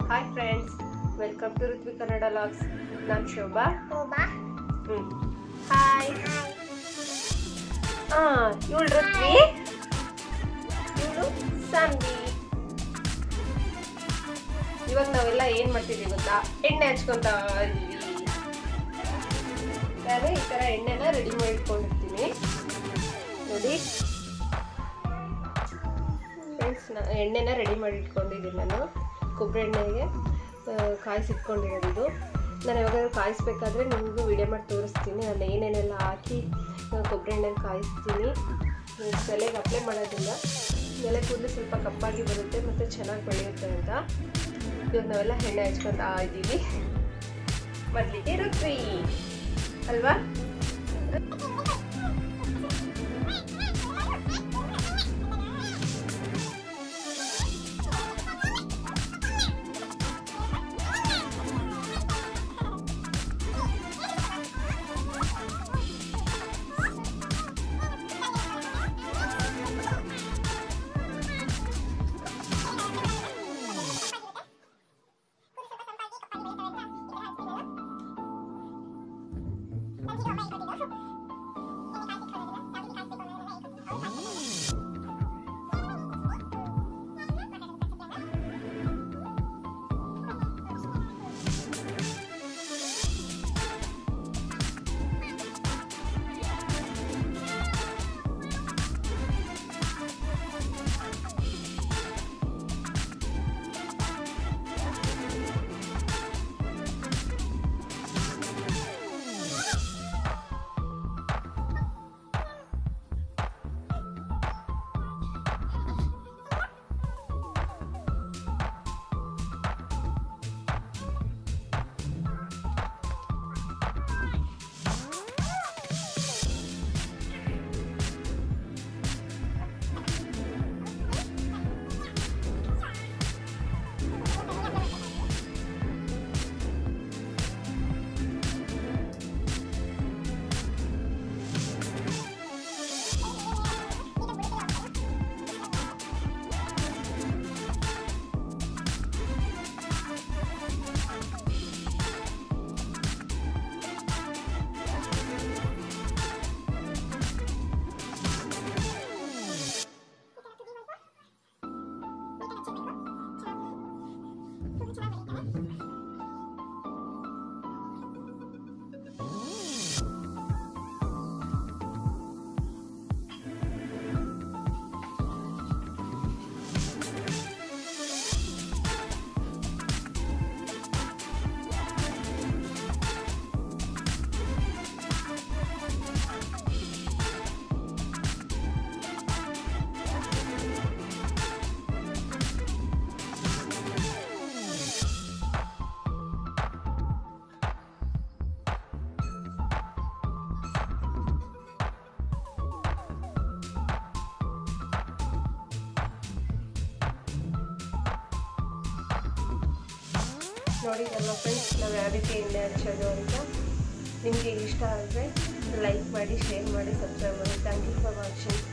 Hi friends, welcome to Rithvi Kannada vlogs. ನಾನು Shobha. Hi. ಇವಳು ಋತ್ವಿ, ಇವಳು ಸಾನ್ವಿ. ಇವಾಗ ನಾವೆಲ್ಲ ಏನ್ ಮಾಡ್ತಿದೀವಿ ಗೊತ್ತಾ? ಎಣ್ಣೆ ಹಚ್ಕೊಂತ ಇದೀವಿ. ನಾನು ಈ ತರ ಎಣ್ಣೆನ ರೆಡಿ ಮಾಡಿ ಇಟ್ಕೊಂಡಿರ್ತೀನಿ ನೋಡಿ ಫ್ರೆಂಡ್ಸ್. ಎಣ್ಣೆನ ರೆಡಿ ಮಾಡಿ ಇಟ್ಕೊಂಡಿದ್ದೀನಿ ನಾನು. ಕೊಬ್ಬರಿ ಎಣ್ಣೆಗೆ ಕಾಯಿಸಿಟ್ಕೊಂಡಿರೋದು. ನಾನು ಯಾವಾಗಾದ್ರೂ ಕಾಯಿಸ್ಬೇಕಾದ್ರೆ ನಿಮಗೂ ವಿಡಿಯೋ ಮಾಡಿ ತೋರಿಸ್ತೀನಿ. ನಾನು ಏನೇನೆಲ್ಲ ಹಾಕಿ ಕೊಬ್ಬರಿ ಎಣ್ಣೆನ ಕಾಯಿಸ್ತೀನಿ. ತಲೆಗೆ ಅಪ್ಲೈ ಮಾಡೋದ್ರಿಂದ ಎಲೆ ಕೂದಲು ಸ್ವಲ್ಪ ಕಪ್ಪಾಗಿ ಬರುತ್ತೆ ಮತ್ತು ಚೆನ್ನಾಗಿ ಬೆಳೆಯುತ್ತೆ ಅಂತ. ಇವಾಗ ನಾವೆಲ್ಲ ಎಣ್ಣೆ ಹಚ್ಕೊತಾ ಇದ್ದೀವಿ. ಮೊದಲಿಗೆ ಋತ್ವಿ ಅಲ್ವಾ? ನೋಡಿದಲ್ವ ಫ್ರೆಂಡ್ಸ್, ನಾವು ಯಾವ ರೀತಿ ಎಣ್ಣೆ ಹಚ್ಚೋದು ಅಂತ. ನಿಮಗೆ ಇಷ್ಟ ಆದರೆ ಲೈಕ್ ಮಾಡಿ, ಶೇರ್ ಮಾಡಿ, ಸಬ್ಸ್ಕ್ರೈಬ್ ಮಾಡಿ. Thank you for watching.